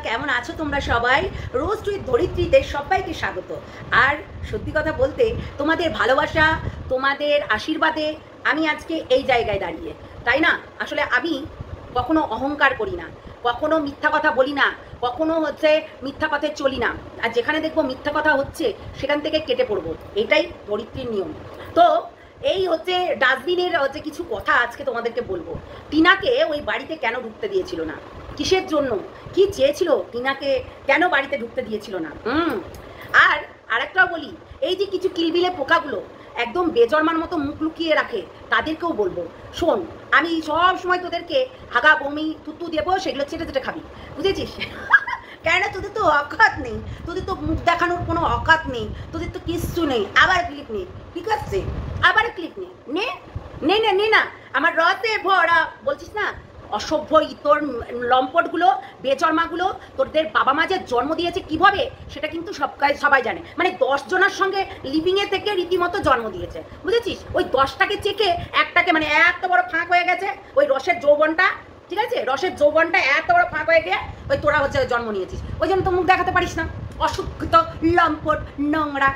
কেমন আছো তোমরা সবাই? রোজ টুইট ধরিত্রীতে সবাইকে স্বাগত। আর সত্যি কথা বলতে তোমাদের ভালোবাসা, তোমাদের আশীর্বাদে আমি আজকে এই জায়গায় দাঁড়িয়ে, তাই না? আসলে আমি কখনো অহংকার করি না, কখনো মিথ্যা কথা বলি না, কখনো মিথ্যা পথে চলি না। আর যেখানে দেখবো মিথ্যা কথা হচ্ছে সেখান থেকে কেটে পড়বো, এটাই ধরিত্রীর নিয়ম। তো এই ডাস্টবিনের কিছু কথা আজকে তোমাদেরকে বলবো। টিনাকে ওই বাড়িতে কেন ঢুকতে দিয়েছিল না, কিসের জন্য, কি চেয়েছিল, টিনাকে কেন বাড়িতে ঢুকতে দিয়েছিল না। আর আরেকটাও বলি, এই যে কিছু কিলবিলে পোকাগুলো একদম বেজরমার মতো মুখ লুকিয়ে রাখে, তাদেরকেও বলবো, শোন, আমি সব সময় তোদেরকে হাগা বমি তুতু দেবো, সেগুলো চেটে চেটে খাবি, বুঝেছিস? কেন তোদের তো অকাত নেই, তোদের তো মুখ দেখানোর কোনো অকাত নেই, তোদের তো কিচ্ছু নেই। আবার ক্লিপ নেই, ঠিক আছে? আবার ক্লিপ নেই, নে না, আমার রথে ভরা বলছিস না, অসভ্য তোর লম্পটগুলো, বেজন্মাগুলো, তোদের বাবা মা যে জন্ম দিয়েছে কিভাবে সেটা কিন্তু সবাই জানে। মানে 10 জনের সঙ্গে লিভিংয়ে থেকে রীতিমতো জন্ম দিয়েছে, বুঝেছিস? ওই 10টাকে চেকে একটাকে, মানে এত বড় ফাঁক হয়ে গেছে ওই রসের যৌবনটা, ঠিক আছে? রসের যৌবনটা এত বড় ফাঁক হয়ে গিয়ে ওই তোরা জন্ম নিয়েছিস, ওই জন্য তো মুখ দেখাতে পারিস না। অসুস্থ লম্পট নোংরা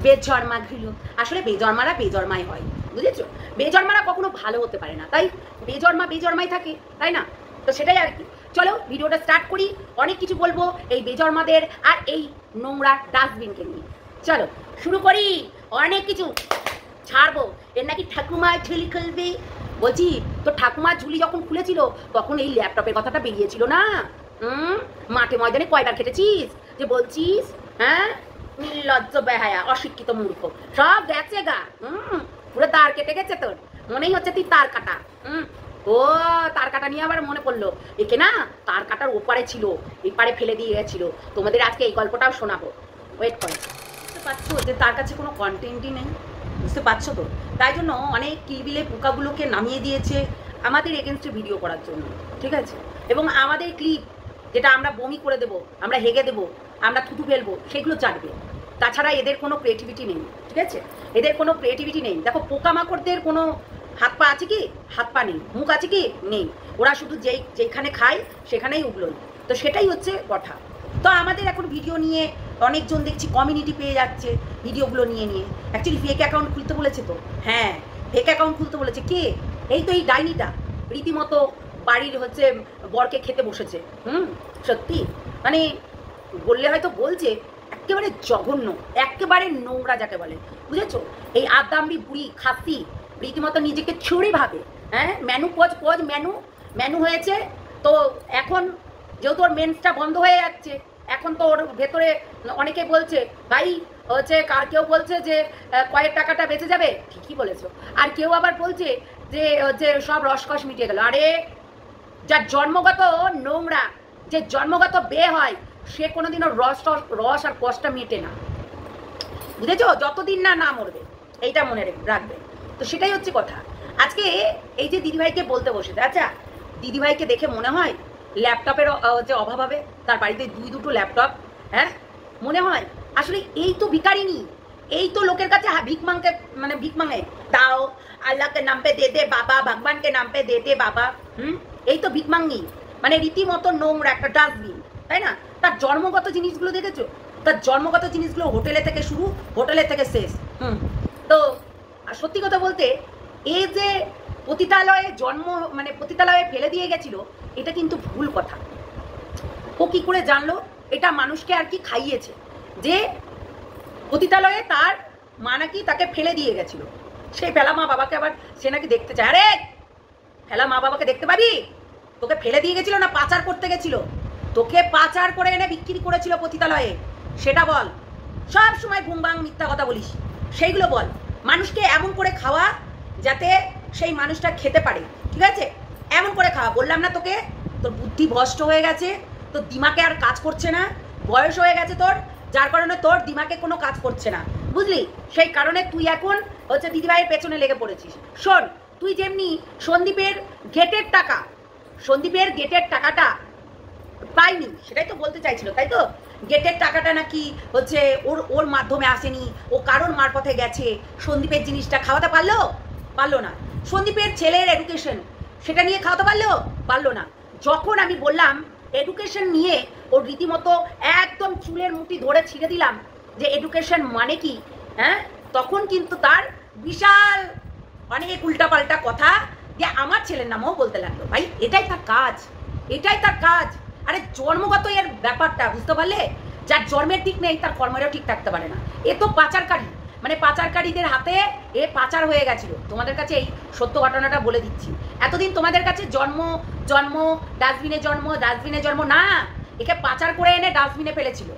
বেজন্মা ঘিলু। আসলে বেজন্মারা বেজন্মাই হয়, বুঝেছো? বেজন্মারা কখনো ভালো হতে পারে না, তাই বেজন্মাই থাকে, তাই না? তো সেটাই আর কি। চলো ভিডিওটা স্টার্ট করি। অনেক কিছু বলবো এই বেজন্মাদের আর এই নোংরা ডাস্টবিনকে নিয়ে। চলো শুরু করি। অনেক কিছু ছাড়বো। এর নাকি ঠাকুমা ঝুলি খুলবে। বলছি, তো ঠাকুমার ঝুলি যখন খুলেছিল তখন এই ল্যাপটপের কথাটা বেরিয়েছিল না? মাঠে ময়দানে কয়বার খেটেছিস যে বলছিস? হ্যাঁ, নির্লজ্জ বেহায়া অশিক্ষিত মূর্খ, সব গেছে গা। পুরো তার কেটে গেছে তোর, মনেই হচ্ছে তুই তার কাটা। ও তার কাটা নিয়ে আবার মনে পড়লো, একে না তার কাটার ওপারে ছিল, এই পারে ফেলে দিয়ে গেছিল। তোমাদের আজকে এই গল্পটাও শোনাবো, ওয়েট করো। বুঝতে পারছো যে তার কাছে কোনো কন্টেন্টই নেই, বুঝতে পারছো তো? তাই জন্য অনেক কিলবিলে পোকাগুলোকে নামিয়ে দিয়েছে আমাদের এগেনস্টে ভিডিও করার জন্য, ঠিক আছে? এবং আমাদের ক্লিপ যেটা আমরা বমি করে দেবো, আমরা হেগে দেবো, আমরা থুতু ফেলবো, সেগুলো চাটবে। তাছাড়া এদের কোনো ক্রিয়েটিভিটি নেই, ঠিক আছে? এদের কোনো ক্রিয়েটিভিটি নেই। দেখো, পোকামাকড়দের কোনো হাত পা আছে কি? হাত পা নেই। মুখ আছে কি? নেই। ওরা শুধু যেখানে খায় সেখানেই উগলোয়। তো সেটাই হচ্ছে কথা। তো আমাদের এখন ভিডিও নিয়ে অনেকজন দেখছি কমিউনিটি পেয়ে যাচ্ছে ভিডিওগুলো নিয়ে। অ্যাকচুয়ালি ফেক অ্যাকাউন্ট খুলতে বলেছে তো। হ্যাঁ, ফেক অ্যাকাউন্ট খুলতে বলেছে। কে? এই তো এই ডাইনিটা রীতিমতো বাড়ির বরকে খেতে বসেছে। সত্যি মানে বললে হয়তো বলছে, একেবারে জঘন্য, একেবারে নোংরা যাকে বলে, বুঝেছো? এই আদামড়ি বুড়ি খাসি রীতিমতো নিজেকে ছুরি ভাবে। হ্যাঁ, ম্যানু হয়েছে তো। এখন যেহেতু ওর মেন্সটা বন্ধ হয়ে যাচ্ছে, এখন তো ওর ভেতরে অনেকে বলছে, ভাই কেউ বলছে যে কয়েক টাকাটা বেঁচে যাবে, ঠিকই বলেছো। আর কেউ আবার বলছে যে সব রসকস মিটিয়ে গেল। আরে যার জন্মগত নোংরা, যে জন্মগত বে হয়, সে কোনোদিনও রস আর কষ্টটা মেটে না, বুঝেছো? যতদিন না মরবে, এইটা মনে রাখবে। তো সেটাই হচ্ছে কথা। আজকে এই যে দিদিভাইকে বলতে বসেছে, আচ্ছা দিদিভাইকে দেখে মনে হয় ল্যাপটপের অভাব হবে? তার বাড়িতে দুটো ল্যাপটপ, হ্যাঁ মনে হয়? আসলে এই তো ভিখারিনী, এই তো লোকের কাছে ভিক মাঙে, দাও আল্লাহকে নাম পে দে দে বাবা, ভগবানকে নাম পে দে দে বাবা। এই তো ভিক মাঙ্গি, মানে রীতিমতো নোংরা একটা ডাস্টবিন, তাই না? তার জন্মগত জিনিসগুলো দেখেছো? তার জন্মগত জিনিসগুলো হোটেলে থেকে শুরু, হোটেলে থেকে শেষ। তো সত্যি কথা বলতে, এই যে পতিতালয়ে পতিতালয়ে ফেলে দিয়ে গেছিল, এটা কিন্তু ভুল কথা। ও কি করে জানলো? এটা মানুষকে আর কি খাইয়েছে যে পতিতালয়ে তার মা নাকি তাকে ফেলে দিয়ে গেছিল। সেই ফেলা মা বাবাকে আবার সে নাকি দেখতে চায়। আরে ফেলা মা বাবাকে দেখতে পাবি? তোকে ফেলে দিয়ে গেছিল না পাচার করতে গেছিল? তোকে পাচার করে এনে বিক্রি করেছিল পতিতালয়ে, সেটা বল। সব সময় ভুমবাং মিথ্যা কথা বলিস, সেইগুলো বল। মানুষকে এমন করে খাওয়া যাতে সেই মানুষটা খেতে পারে, ঠিক আছে? এমন করে খাওয়া। বললাম না তোকে, তোর বুদ্ধি ভ্রষ্ট হয়ে গেছে, তোর দিমাগে আর কাজ করছে না, বয়স হয়ে গেছে তোর, যার কারণে তোর দিমাগে কোনো কাজ করছে না, বুঝলি? সেই কারণে তুই এখন দিদিভাইয়ের পেছনে লেগে পড়েছিস। শোন, তুই যেমনি সন্দীপের গেটের টাকাটা পাইনি, সেটাই তো বলতে চাইছিল, তাই তো? গেটের টাকাটা নাকি ওর মাধ্যমে আসেনি, ও কারোর মারপথে গেছে। সন্দীপের জিনিসটা খাওয়াতে পারলো না। সন্দীপের ছেলের এডুকেশন, সেটা নিয়ে খাওয়াতে পারলো না। যখন আমি বললাম এডুকেশন নিয়ে ওর রীতিমতো একদম চুলের মুঠি ধরে ছিঁড়ে দিলাম যে এডুকেশন মানে কি, হ্যাঁ, তখন কিন্তু তার বিশাল অনেক উল্টাপাল্টা কথা যে আমার ছেলের নামও বলতে লাগলো। ভাই এটাই তার কাজ, এটাই তার কাজ। আরে জন্মগত এর ব্যাপারটা বুঝতে পারলে? যার জন্মের ঠিক নেই তার কর্মেরও ঠিক থাকতে পারে না। এ তো পাচারকারী, মানে পাচারকারীদের হাতে এ পাচার হয়ে গেছিল। তোমাদের কাছে এই সত্য ঘটনাটা বলে দিচ্ছি। এতদিন তোমাদের কাছে জন্ম জন্ম ডাস্টবিনে জন্ম ডাস্টবিনে জন্ম না, একে পাচার করে এনে ডাস্টবিনে ফেলেছিল।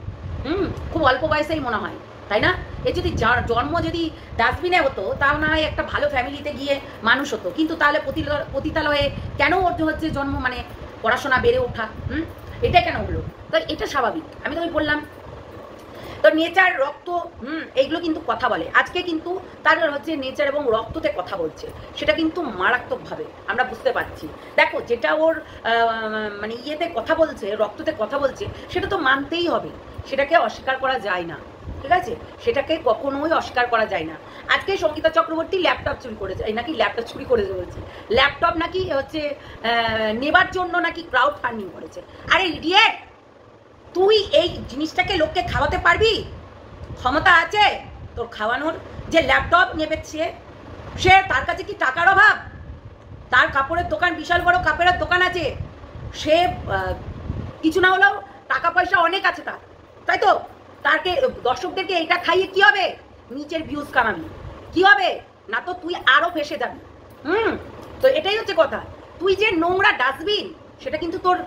খুব অল্প বয়সেই মনে হয়, তাই না? এ যদি জন্ম যদি ডাস্টবিনে হতো তাও না হয় একটা ভালো ফ্যামিলিতে গিয়ে মানুষ হতো, কিন্তু তাহলে পতিতালয়ে কেন ওর হচ্ছে জন্ম, মানে পড়াশোনা বেড়ে ওঠা, এটা কেন হলো? তো এটা স্বাভাবিক। আমি তোকে বললাম তো নেচার রক্ত এইগুলো কিন্তু কথা বলে। আজকে কিন্তু তার হচ্ছে নেচার এবং রক্ততে কথা বলছে, সেটা কিন্তু মারাত্মকভাবে আমরা বুঝতে পারছি। দেখো যেটা ওর মানে ইয়েতে কথা বলছে, রক্ততে কথা বলছে, সেটা তো মানতেই হবে, সেটাকে অস্বীকার করা যায় না, ঠিক আছে? সেটাকে কখনোই অস্বীকার করা যায় না। আজকে সঙ্গীতা চক্রবর্তী ল্যাপটপ চুরি করেছে, এই নাকি ল্যাপটপ চুরি করেছে বলছি, ল্যাপটপ নাকি হচ্ছে নেবার জন্য নাকি ক্রাউড ফান্ডিং করেছে। আরে ইডিয়েট, তুই এই জিনিসটাকে লোককে খাওয়াতে পারবি? ক্ষমতা আছে তোর খাওয়ানোর? যে ল্যাপটপ নেবেছে সে, তার কাছে কি টাকার অভাব? তার কাপড়ের দোকান, বিশাল বড় কাপড়ের দোকান আছে, সে কিছু না হলেও টাকা পয়সা অনেক আছে তার, তাই তো? তাকে দর্শকদেরকে এইটা খাইয়ে কি হবে? নিচের ভিউজ কামাবি, কি হবে? না তো তুই আরো ফেসে যাবি। তো এটাই হচ্ছে কথা। তুই যে নোংরা ডাস্টবিন, সেটা কিন্তু তোর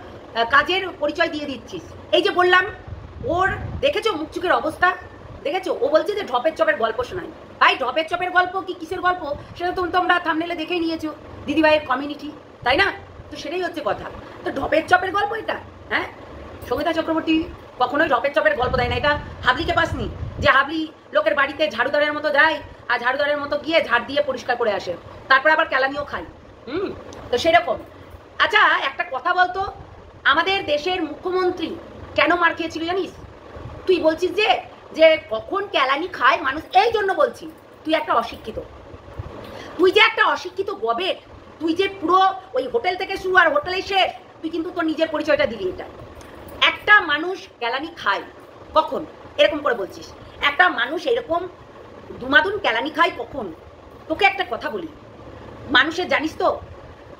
কাজের পরিচয় দিয়ে দিচ্ছিস। এই যে বললাম, ওর দেখেছো মুখচুকের অবস্থা, দেখেছো? ও বলছে যে ঢপের চপের গল্প শোনায়। ভাই ঢপের চপের গল্প কি কিসের গল্প সেটা তো তোমরা থাম্বনেলে দেখেই নিয়েছো, দিদিভাইয়ের কমিউনিটি, তাই না? তো সেটাই হচ্ছে কথা। তো ঢপের চপের গল্প এটা? হ্যাঁ, সঙ্গীতা চক্রবর্তী কখনোই ঢপের চপের গল্প দেয় না। এটা হাবলিকে পাসনি যে হাবলি লোকের বাড়িতে ঝাড়ুদারের মতো যায় আর ঝাড়ুদারের মতো গিয়ে ঝাড় দিয়ে পরিষ্কার করে আসে, তারপরে আবার ক্যালামিও খায়। তো সেরকম। আচ্ছা একটা কথা বলতো, আমাদের দেশের মুখ্যমন্ত্রী কেন মার খেয়েছিল জানিস? তুই বলছিস যে যে কখন ক্যালানি খায় মানুষ, এই জন্য বলছি তুই একটা অশিক্ষিত, তুই যে একটা অশিক্ষিত গবেট, তুই যে পুরো ওই হোটেল থেকে শুরু আর হোটেলে শেষ, তুই কিন্তু তোর নিজের পরিচয়টা দিলি। এটা একটা মানুষ ক্যালানি খায় কখন, এরকম করে বলছিস? একটা মানুষ এরকম দুমাদুন ক্যালানি খায় কখন? তোকে একটা কথা বলি, মানুষের জানিস তো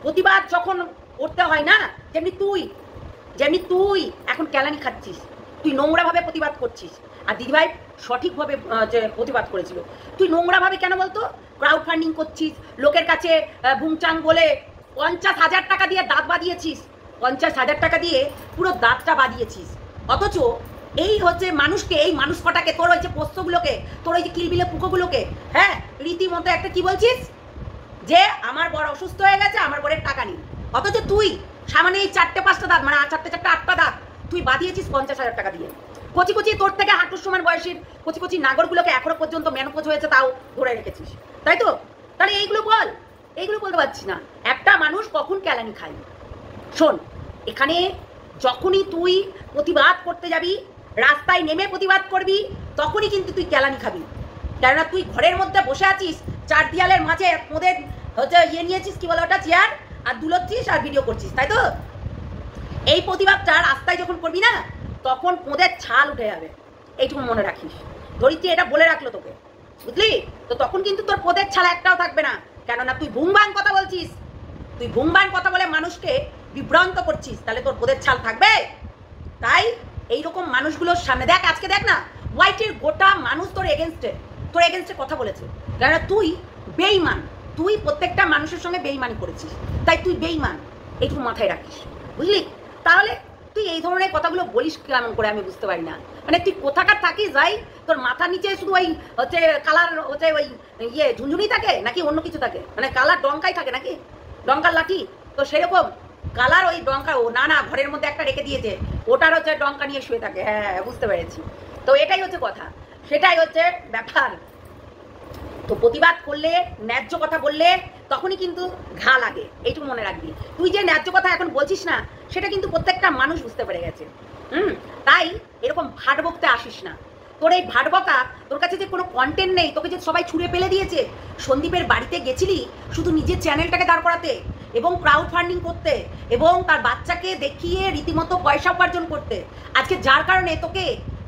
প্রতিবাদ যখন করতে হয় না, যেমনি তুই এখন ক্যালানি খাচ্ছিস, তুই নোংরাভাবে প্রতিবাদ করছিস। আর দিদিভাই সঠিকভাবে যে প্রতিবাদ করেছিল। তুই নোংরাভাবে কেন বলতো? ক্রাউড ফান্ডিং করছিস, লোকের কাছে বুংচাং বলে 50,000 টাকা দিয়ে দাঁত বাঁধিয়েছিস, 50,000 টাকা দিয়ে পুরো দাঁতটা বাঁধিয়েছিস। অথচ এই হচ্ছে মানুষকে, এই মানুষ কটাকে, তোর ওই যে পোস্তগুলোকে, তোর ওই যে কিলবিলে পুকোগুলোকে, হ্যাঁ, রীতিমতো একটা কি বলছিস যে আমার বর অসুস্থ হয়ে গেছে, আমার বরের টাকা নেই। অথচ তুই সামনে এই 4-5টা দাঁত, মানে 4-8টা দাঁত তুই বাঁধিয়েছিস 50,000 টাকা দিয়ে। কচি কচি তোর থেকে হাঁটুর সমান বয়সের কচি কচি নাগরগুলোকে এখনো পর্যন্ত মেনোপজ হয়েছে তাও ধরে রেখেছিস, তাই তো? তাহলে এইগুলো বল, এইগুলো বলতে পারছি না। একটা মানুষ কখন ক্যালানি খায়? শোন, এখানে যখনই তুই প্রতিবাদ করতে যাবি, রাস্তায় নেমে প্রতিবাদ করবি, তখনই কিন্তু তুই ক্যালানি খাবি। কেননা তুই ঘরের মধ্যে বসে আছিস, 4 দেয়ালের মাঝে তোদের হচ্ছে ইয়ে নিয়েছিস, কি বলে ওটা, চেয়ার, আর দুলোচ্ছিস আর ভিডিও করছিস, তাই তো? এই প্রতিবাদটা রাস্তায় যখন করবি না, তখন পোঁদের ছাল উঠে যাবে, এইটুকু মনে রাখিস। ধরিত্রী এটা বলে রাখলো তোকে, বুঝলি? তো তখন কিন্তু তোর পোঁদের ছাল একটাও থাকবে না, কেননা তুই ভুংবাং কথা বলছিস, তুই ভুংবাং কথা বলে মানুষকে বিভ্রান্ত করছিস, তাহলে তোর পোঁদের ছাল থাকবে? তাই এইরকম মানুষগুলোর সামনে দেখ, আজকে দেখ না, হোয়াইটের গোটা মানুষ তোর এগেনস্টে কথা বলেছে, কেননা তুই বেঈমান, তুই প্রত্যেকটা মানুষের সঙ্গে বেঈমানি করেছিস, তাই তুই বেঈমান, এইটুকু মাথায় রাখিস, বুঝলি? তাহলে তুই এই ধরনের কথাগুলো বলিস কেমন করে আমি বুঝতে পারি না। মানে তুই কোথাকার থাকিস ভাই? তোর মাথার নিচে শুধু ওই হচ্ছে কালার হচ্ছে ওই ইয়ে ঝুনঝুনি থাকে নাকি অন্য কিছু থাকে? মানে কালার ডঙ্কাই থাকে নাকি, ডঙ্কার লাঠি? তো সেরকম কালার ওই ডঙ্কা, ও না ঘরের মধ্যে একটা রেখে দিয়েছে, ওটার হচ্ছে ডঙ্কা নিয়ে শুয়ে থাকে। হ্যাঁ বুঝতে পেরেছি। তো এটাই হচ্ছে কথা, সেটাই হচ্ছে ব্যাপার। তো প্রতিবাদ করলে, ন্যায্য কথা বললে তখনই কিন্তু ঘা লাগে, এইটুকু মনে রাখবি। তুই যে ন্যায্য কথা এখন বলছিস না, সেটা কিন্তু প্রত্যেকটা মানুষ বুঝতে পেরে গেছে। তাই এরকম ভাট বকতে আসিস না। তোর এই ভাট বকা, তোর কাছে যে কোনো কন্টেন্ট নেই, তোকে যে সবাই ছুঁড়ে ফেলে দিয়েছে। সন্দীপের বাড়িতে গেছিলি শুধু নিজের চ্যানেলটাকে দাঁড় করাতে, এবং ক্রাউড ফান্ডিং করতে এবং তার বাচ্চাকে দেখিয়ে রীতিমতো পয়সা উপার্জন করতে। আজকে যার কারণে তোকে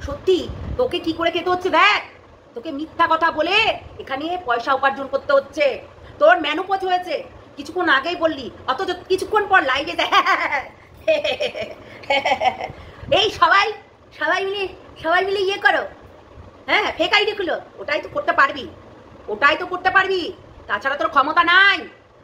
সত্যি তোকে কি করে খেতে হচ্ছে দেখ, তোকে মিথ্যা কথা বলে এখানে পয়সা উপার্জন করতে হচ্ছে। তোর ম্যানুপোজ হয়েছে, কিছুক্ষণ আগেই বললি, অথচ কিছুক্ষণ পর লাইভে এই সবাই সবাই মিলে ইয়ে করো, হ্যাঁ ফেক আইডি খুলো, ওটাই তো করতে পারবি, তাছাড়া তোর ক্ষমতা নাই,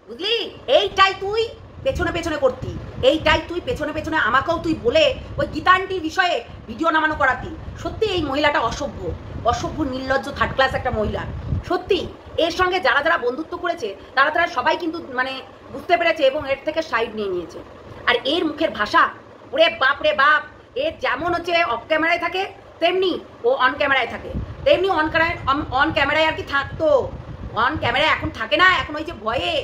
বুঝলি? এইটাই তুই পেছনে করতি, এইটাই তুই পেছনে আমাকেও তুই বলে ওই গীতান্টির বিষয়ে ভিডিও নামানো করাতি। সত্যি এই মহিলাটা অসভ্য নির্লজ্জ থার্ড ক্লাস একটা মহিলা। সত্যি এর সঙ্গে যারা বন্ধুত্ব করেছে তারা সবাই কিন্তু মানে বুঝতে পেরেছে এবং এর থেকে সাইড নিয়ে নিয়েছে। আর এর মুখের ভাষা, ওরে বাপ রে বাপ, এর যেমন হচ্ছে অফ ক্যামেরায় থাকে তেমনি ও অন ক্যামেরায় থাকে, তেমনি অন ক্যামেরায় আর কি থাকতো, অন ক্যামেরায় এখন থাকে না, এখন ওই যে ভয়ে।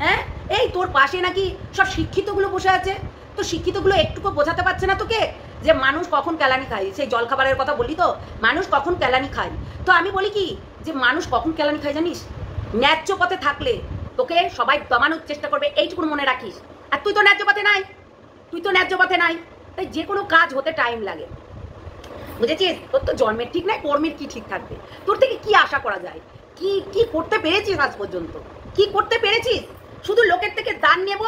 হ্যাঁ, এই তোর পাশে নাকি সব শিক্ষিতগুলো বসে আছে, তো শিক্ষিতগুলো একটুকু বোঝাতে পারছে না তোকে যে মানুষ কখন কেলানি খায়? সেই জলখাবারের কথা বললি তো, মানুষ কখন কেলানি খায়। তো আমি বলি কি যে মানুষ কখন কেলানি খায় জানিস? ন্যায্য পথে থাকলে তোকে সবাই দমানোর চেষ্টা করবে, এইটুকু মনে রাখিস। আর তুই তো ন্যায্য পথে নাই, তাই যে কোনো কাজ হতে টাইম লাগে, বুঝেছিস? তোর তো জন্মের ঠিক নাই, কর্মের কি ঠিক থাকবে? তোর থেকে কি আশা করা যায়? কি করতে পেরেছিস আজ পর্যন্ত? কি করতে পেরেছিস? শুধু লোকের থেকে দান নেব,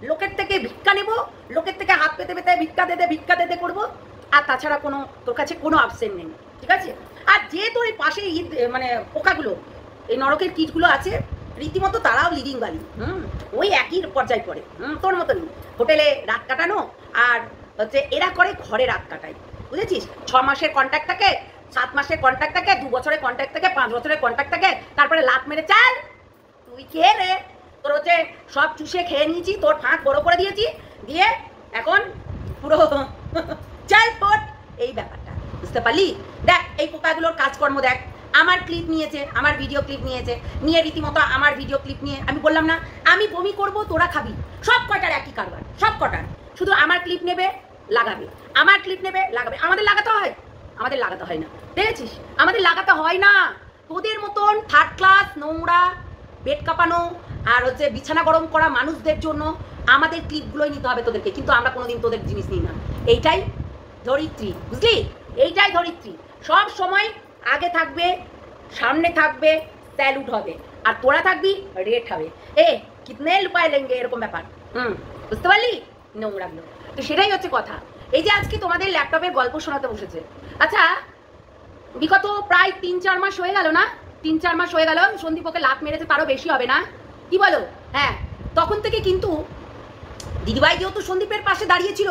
লোকের থেকে ভিক্ষা নেব, লোকের থেকে হাত পেতে ভিক্ষা দে করবো, আর তাছাড়া তোর কাছে কোনো অপশন নেই, ঠিক আছে? আর যে তোর এই পাশে মানে পোকাগুলো, এই নরকের কীটগুলো আছে, রীতিমতো তারাও লিডিং বালি, ওই একই পর্যায়ে পড়ে, তোর মতনই হোটেলে রাত কাটানো, আর হচ্ছে এরা করে ঘরে রাত কাটায়, বুঝেছিস? 6 মাসের কন্ট্যাক্ট থাকে, 7 মাসের কন্ট্যাক্ট থাকে, 2 বছরের কন্ট্যাক্ট থাকে, 5 বছরের কন্ট্যাক্ট থাকে, তারপরে লাত মেরে চাল তুই খেয়ে রে, তোর হচ্ছে সব চুষে খেয়ে নিয়েছি, তোর ফাঁক বড় করে দিয়েছি, দিয়ে এখন পুরো চাল ফোট, এই ব্যাপারটা বুঝতে পারলি? দেখ এই পোকাগুলোর কাজকর্ম দেখ, আমার ক্লিপ নিয়েছে, আমার ভিডিও ক্লিপ নিয়ে রীতিমতো আমার ভিডিও ক্লিপ নিয়ে আমি বললাম না আমি বমি করব, তোরা খাবি, সব কটার একই কারবার, সব কটার শুধু আমার ক্লিপ নেবে লাগাবে, আমাদের লাগাতে হয় না, দেখেছিস? আমাদের লাগাতে হয় না। তোদের মতন থার্ড ক্লাস নোংরা বেড কাঁপানো আর হচ্ছে বিছানা গরম করা মানুষদের জন্য আমাদের ক্লিপগুলোই নিতে হবে তোদেরকে, কিন্তু আমরা কোনোদিন তোদের জিনিস নিই না। এইটাই ধরিত্রী, বুঝলি? এইটাই ধরিত্রী, সব সময় আগে থাকবে, সামনে থাকবে, স্যালুট হবে, আর তোরা থাকবি রেট হবে, কিতনে লুপায় লেঙ্গে, এরকম ব্যাপার। বুঝতে পারলি? নোংরাগুলো তো সেটাই হচ্ছে কথা। এই যে আজকে তোমাদের ল্যাপটপের গল্প শোনাতে বসেছে, আচ্ছা বিগত প্রায় 3-4 মাস হয়ে গেল না, 3-4 মাস হয়ে গেল সন্দীপ ওকে লাত মেরেছে, তারও বেশি হবে না, কি বলো? হ্যাঁ, তখন থেকে কিন্তু দিদিভাই যেহেতু সন্দীপের পাশে দাঁড়িয়েছিল,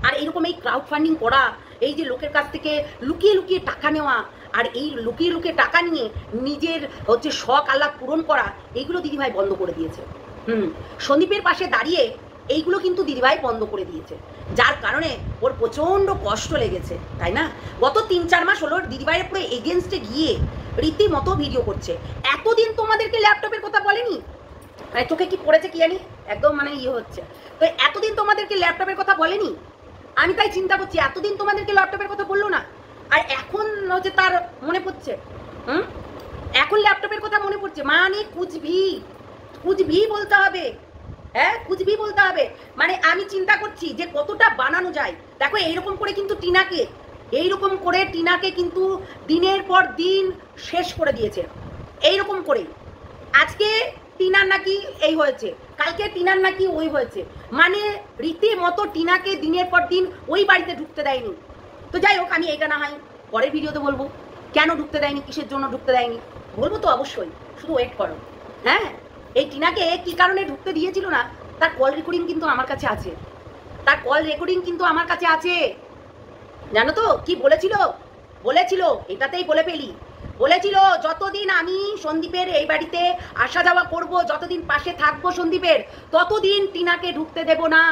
আর এইরকম এই ক্রাউড ফান্ডিং করা, এই যে লোকের কাছ থেকে লুকিয়ে টাকা নেওয়া, আর এই লুকিয়ে টাকা নিয়ে নিজের হচ্ছে শখ আহ্লাদ পূরণ করা, এইগুলো দিদিভাই বন্ধ করে দিয়েছে। সন্দীপের পাশে দাঁড়িয়ে এইগুলো কিন্তু দিদিভাই বন্ধ করে দিয়েছে, যার কারণে ওর প্রচণ্ড কষ্ট লেগেছে, তাই না? গত 3-4 মাস হলো দিদিভাইয়ের পুরো এগেনস্টে গিয়ে রীতিমতো ভিডিও করছে। এতদিন তোমাদেরকে ল্যাপটপের কথা বলেনি, মানে চোখে কি পড়েছে কি জানি, একদম মানে ইয়ে হচ্ছে, তো এতদিন তোমাদেরকে ল্যাপটপের কথা বলেনি। আমি তাই চিন্তা করছি এতদিন তোমাদেরকে ল্যাপটপের কথা বললো না, আর এখন হচ্ছে তার মনে পড়ছে, এখন ল্যাপটপের কথা মনে পড়ছে, মানে কুচভি বলতে হবে, হ্যাঁ কুচভি বলতে হবে। মানে আমি চিন্তা করছি যে কতটা বানানো যায়। দেখো এইরকম করে কিন্তু টিনাকে কিন্তু দিনের পর দিন শেষ করে দিয়েছে, এইরকম করে। আজকে টিনার নাকি এই হয়েছে, কালকে টিনার নাকি ওই হয়েছে, মানে রীতিমতো টিনাকে দিনের পর দিন ওই বাড়িতে ঢুকতে দেয়নি। তো যাই হোক, আমি এইটা না হয় পরের ভিডিওতে বলবো কেন ঢুকতে দেয়নি, কিসের জন্য ঢুকতে দেয়নি, বলবো তো অবশ্যই, শুধু ওয়েট করো। হ্যাঁ, এই টিনাকে কি কারণে ঢুকতে দিয়েছিল না, তার কল রেকর্ডিং কিন্তু আমার কাছে আছে, জানো তো কি বলেছিল এটাতেই বলে ফেলি, বলেছিল যতদিন আমি সন্দীপের এই বাড়িতে আসা যাওয়া করব, যতদিন পাশে থাকবো সন্দীপের, ততদিন টিনাকে ঢুকতে দেব না,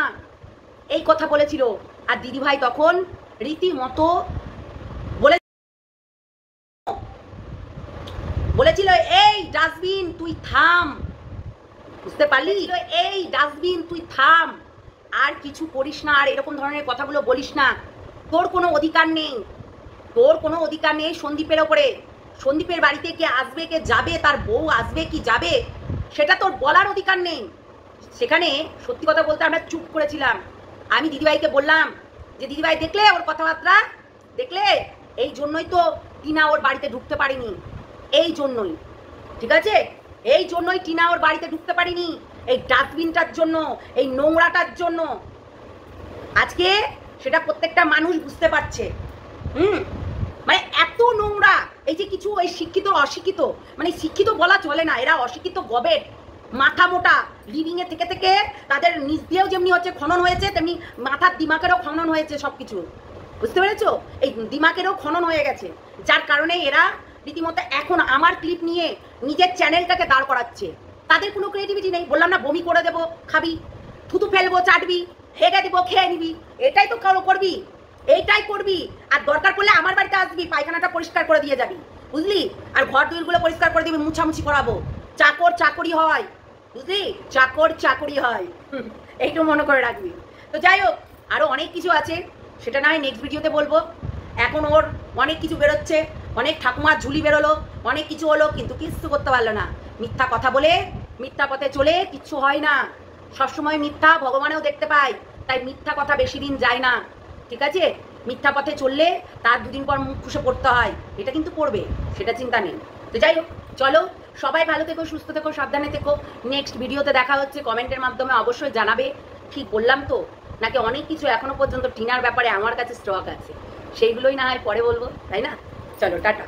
এই কথা বলেছিল। আর দিদিভাই তখন রীতিমতো বলেছিল এই ডাস্টবিন তুই থাম, বুঝতে পারলি? এই ডাস্টবিন তুই থাম, আর কিছু করিস না, আর এরকম ধরনের কথাগুলো বলিস না, তোর কোনো অধিকার নেই সন্দীপের ওপরে। সন্দীপের বাড়িতে কে আসবে কে যাবে, তার বউ আসবে কি যাবে, সেটা তোর বলার অধিকার নেই, সেখানে সত্যি কথা বলতে আমরা চুপ করেছিলাম। আমি দিদিভাইকে বললাম যে দিদিভাই দেখলে ওর কথাবার্তা, দেখলে এই জন্যই তো টিনা ওর বাড়িতে ঢুকতে পারিনি, এই জন্যই, ঠিক আছে, এই জন্যই টিনা ওর বাড়িতে ঢুকতে পারিনি, এই ডাস্টবিনটার জন্য, এই নোংরাটার জন্য। আজকে সেটা প্রত্যেকটা মানুষ বুঝতে পারছে। মানে এত নোংরা, এই যে কিছু এই শিক্ষিত অশিক্ষিত, মানে শিক্ষিত বলা চলে না, এরা অশিক্ষিত গবেট, মাথা মোটা, লিভিং এ থেকে থেকে তাদের নিজ দিয়েও যেমনি হচ্ছে খনন হয়েছে, তেমনি মাথার দিমাগেরও খনন হয়েছে সবকিছু, বুঝতে পেরেছো? এই দিমাগেরও খনন হয়ে গেছে, যার কারণে এরা রীতিমতো এখন আমার ক্লিপ নিয়ে নিজের চ্যানেলটাকে দাঁড় করাচ্ছে। তাদের কোনো ক্রিয়েটিভিটি নেই। বললাম না, বমি করে দেবো, খাবি, থুতু ফেলবো, চাটবি, হেগে দিব, খেয়ে নিবি, এটাই তো করবি, এইটাই করবি। আর দরকার পড়লে আমার বাড়িতে আসবি, পায়খানাটা পরিষ্কার করে দিয়ে যাবি, বুঝলি? আর ঘর দুয়ারগুলো পরিষ্কার করে দিবি, মুছামুছি করাবো। চাকর চাকরি হয়, বুঝলি? চাকর চাকরি হয়, এইটু মনে করে রাখবি। তো যাই হোক, আরো অনেক কিছু আছে, সেটা না হয় নেক্সট ভিডিওতে বলবো। এখন ওর অনেক কিছু বেরোচ্ছে, অনেক ঠাকুমার ঝুলি বেরোলো, অনেক কিছু হলো, কিন্তু কিচ্ছু করতে পারলো না। মিথ্যা কথা বলে, মিথ্যা পথে চলে কিচ্ছু হয় না। সবসময় মিথ্যা ভগবানেও দেখতে পায়, তাই মিথ্যা কথা বেশি দিন যায় না, ঠিক আছে? মিথ্যা পথে চললে তার দুদিন পর মুখ খুশে পড়তে হয়, এটা কিন্তু পড়বে, সেটা চিন্তা নেই। তো যাই হোক, চলো সবাই ভালো থেকো, সুস্থ থেকো, সাবধানে থেকো। নেক্সট ভিডিওতে দেখা হচ্ছে, কমেন্টের মাধ্যমে অবশ্যই জানাবে ঠিক বললাম তো, নাকি অনেক কিছু এখনো পর্যন্ত টিনার ব্যাপারে আমার কাছে স্টক আছে, সেইগুলোই না হয় পরে বলবো, তাই না? চলো টাটা।